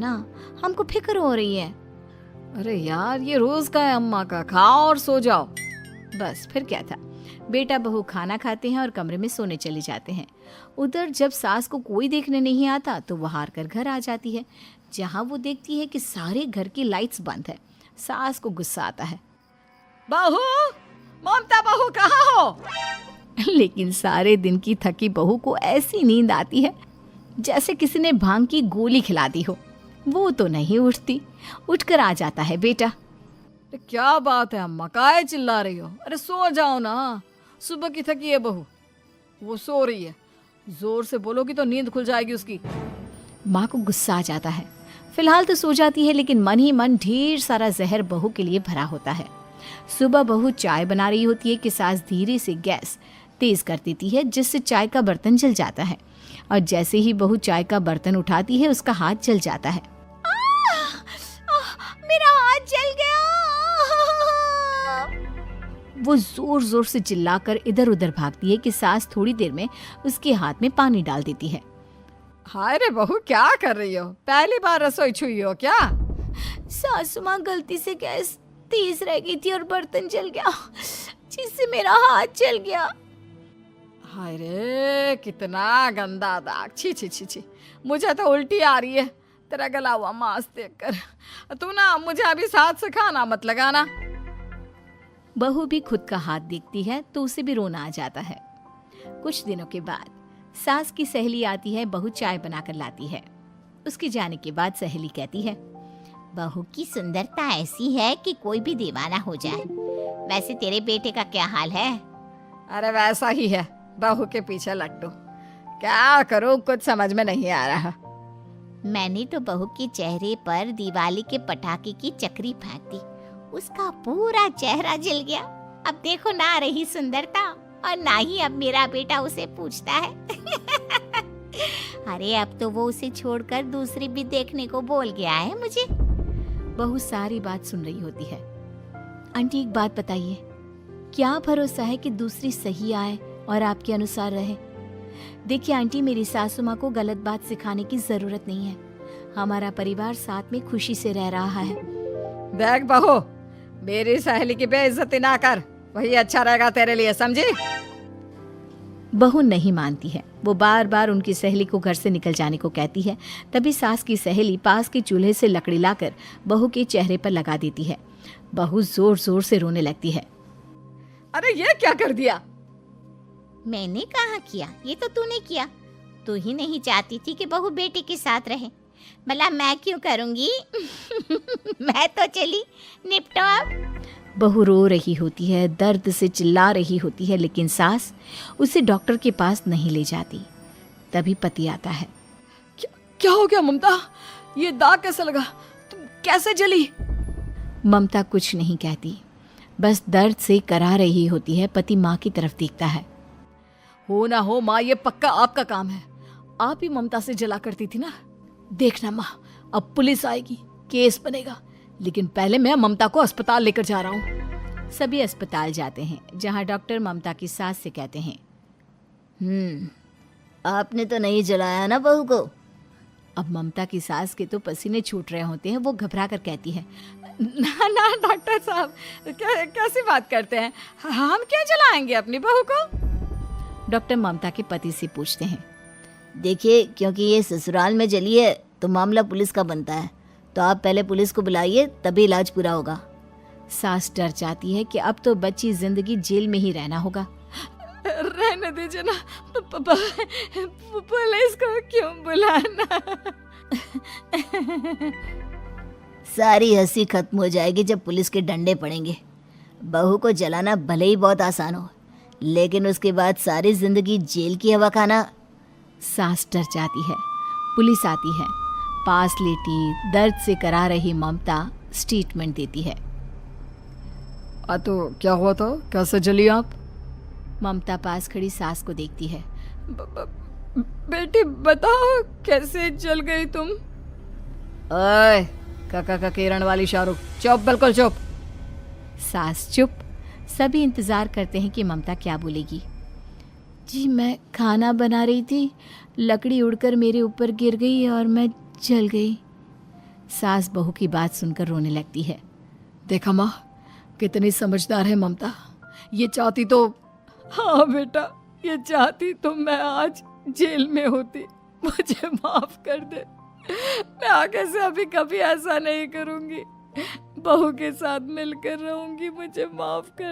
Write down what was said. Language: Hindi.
ना, हमको फिक्र हो रही है। अरे यार, ये रोज का है अम्मा का, खाओ और सो जाओ। बस फिर क्या था। बेटा बहू खाना खाते हैं और कमरे में सोने चले जाते हैं। उधर जब सास को कोई देखने नहीं आता तो वो हार कर घर आ जाती है, जहाँ वो देखती है कि सारे घर की लाइट्स बंद है। सास को गुस्सा आता है। बहू, ममता बहू कहाँ हो? लेकिन सारे दिन की थकी बहू को ऐसी नींद आती है जैसे किसी ने भांग की गोली खिला दी हो। वो तो नहीं उठती। उठकर आ जाता है बेटा। क्या बात है अम्मा, काहे चिल्ला रही हो? अरे सो जाओ ना, सुबह की थकी है बहू, वो सो रही है। जोर से बोलोगी तो नींद खुल जाएगी उसकी। माँ को गुस्सा आ जाता है। फिलहाल तो सो जाती है, लेकिन मन ही मन ढेर सारा जहर बहू के लिए भरा होता है। सुबह बहू चाय बना रही होती है कि सास धीरे से गैस तेज कर देती है, जिससे चाय का बर्तन जल जाता है। और जैसे ही बहू चाय का बर्तन उठाती है, उसका हाथ जल जाता है। मेरा हाथ जल गया। वो जोर जोर से चिल्लाकर इधर उधर भागती है कि सास थोड़ी देर में उसके हाथ में पानी डाल देती है। हाय रे बहू, क्या कर रही हो? पहली बार रसोई छुई हो क्या? सासू माँ गलती से गैस तेज रह गई थी और बर्तन जल गया, जिससे मेरा हाथ जल गया। हाय रे, कितना गंदा दाग। छी छी छी छी, मुझे तो उल्टी आ रही है तेरा गला हुआ मांस देखकर। तू ना मुझे अभी साथ से खाना मत लगाना। बहू भी खुद का हाथ देखती है तो उसे भी रोना आ जाता है। कुछ दिनों के बाद सास की सहेली आती है, बहू चाय बनाकर लाती है। उसके जाने के बाद सहेली कहती है, बहू की सुंदरता ऐसी है कि कोई भी दीवाना हो जाए। वैसे तेरे बेटे का क्या हाल है? अरे वैसा ही है, बहू के पीछे लट्टू। क्या करूं, कुछ समझ में नहीं आ रहा। मैंने तो बहू के चेहरे पर दिवाली के पटाखे की चक्री फेंक दी, उसका पूरा चेहरा जल गया। अब देखो ना रही सुंदरता, और ना ही अब मेरा बेटा उसे पूछता है। अरे अब तो वो उसे छोड़कर दूसरी भी देखने को बोल गया है मुझे। बहू सारी बात सुन रही होती है। आंटी एक बात बताइए, क्या भरोसा है कि दूसरी सही आए और आपके अनुसार रहे? देखिए आंटी, मेरी सासू माँ को गलत बात सिखाने की जरूरत नहीं है। हमारा परिवार साथ में खुशी से रह रहा है। देख बहू, मेरी सहेली की बेइज्जती ना कर, वही अच्छा रहेगा तेरे लिए, समझी? बहू नहीं मानती है। वो बार बार उनकी सहेली को घर से निकल जाने को कहती है। तभी सास की सहेली पास के चूल्हे से लकड़ी लाकर बहू के चेहरे पर लगा देती है। बहू जोर जोर से रोने लगती है। अरे ये क्या कर दिया? मैंने कहाँ किया, ये तो तूने किया। तू ही नहीं चाहती थी कि बहू बेटे के साथ रहे, भला मैं क्यों करूंगी? मैं तो चली, निपटो अब। बहू रो रही होती है, दर्द से चिल्ला रही होती है, लेकिन सास उसे डॉक्टर के पास नहीं ले जाती। तभी पति आता है। क्या हो गया ममता? ये दाग कैसे लगा? तुम कैसे जली? ममता कुछ नहीं कहती, बस दर्द से करा रही होती है। पति माँ की तरफ देखता है। हो ना हो माँ, ये पक्का आपका काम है। आप ही ममता से जला करती थी ना। देखना माँ, अब पुलिस आएगी, केस बनेगा, लेकिन पहले मैं ममता को अस्पताल लेकर जा रहा हूँ। सभी अस्पताल जाते हैं, जहाँ डॉक्टर ममता की सास से कहते हैं, आपने तो नहीं जलाया ना बहू को? अब ममता की सास के तो पसीने छूट रहे होते हैं। वो घबरा कर कहती है, ना ना डॉक्टर साहब, कैसी बात करते हैं? हम क्या जलाएंगे अपनी बहू को? डॉक्टर ममता के पति से पूछते हैं, देखिए, क्योंकि ये ससुराल में जली है तो मामला पुलिस का बनता है, तो आप पहले पुलिस को बुलाइए, तभी इलाज पूरा होगा। सास डर जाती है कि अब तो बच्ची जिंदगी जेल में ही रहना होगा। रहने दीजिए ना, पुलिस को क्यों बुलाना? सारी हंसी खत्म हो जाएगी जब पुलिस के डंडे पड़ेंगे। बहू को जलाना भले ही बहुत आसान हो, लेकिन उसके बाद सारी जिंदगी जेल की हवा खाना। सास डर जाती है। पुलिस आती है। पास लेटी दर्द से करा रही ममता स्टेटमेंट देती है। तो क्या हुआ था? कैसे जली आप? ममता पास खड़ी सास को देखती है। बेटी बताओ, कैसे जल गई तुम? ओए, काका का किरण वाली शाहरुख, चुप, बिल्कुल चुप। सास चुप। सभी इंतजार करते हैं कि ममता क्या बोलेगी। जी मैं खाना बना रही थी, लकड़ी उड़कर मेरे ऊपर गिर गई और मैं जल गई। सास बहू की बात सुनकर रोने लगती है। देखा माँ, कितनी समझदार है ममता। ये चाहती तो, हाँ बेटा, ये चाहती तो मैं आज जेल में होती। मुझे माफ कर दे, मैं आगे से अभी कभी ऐसा नहीं करूंगी। बहू के साथ मिलकर रहूंगी, मुझे माफ कर।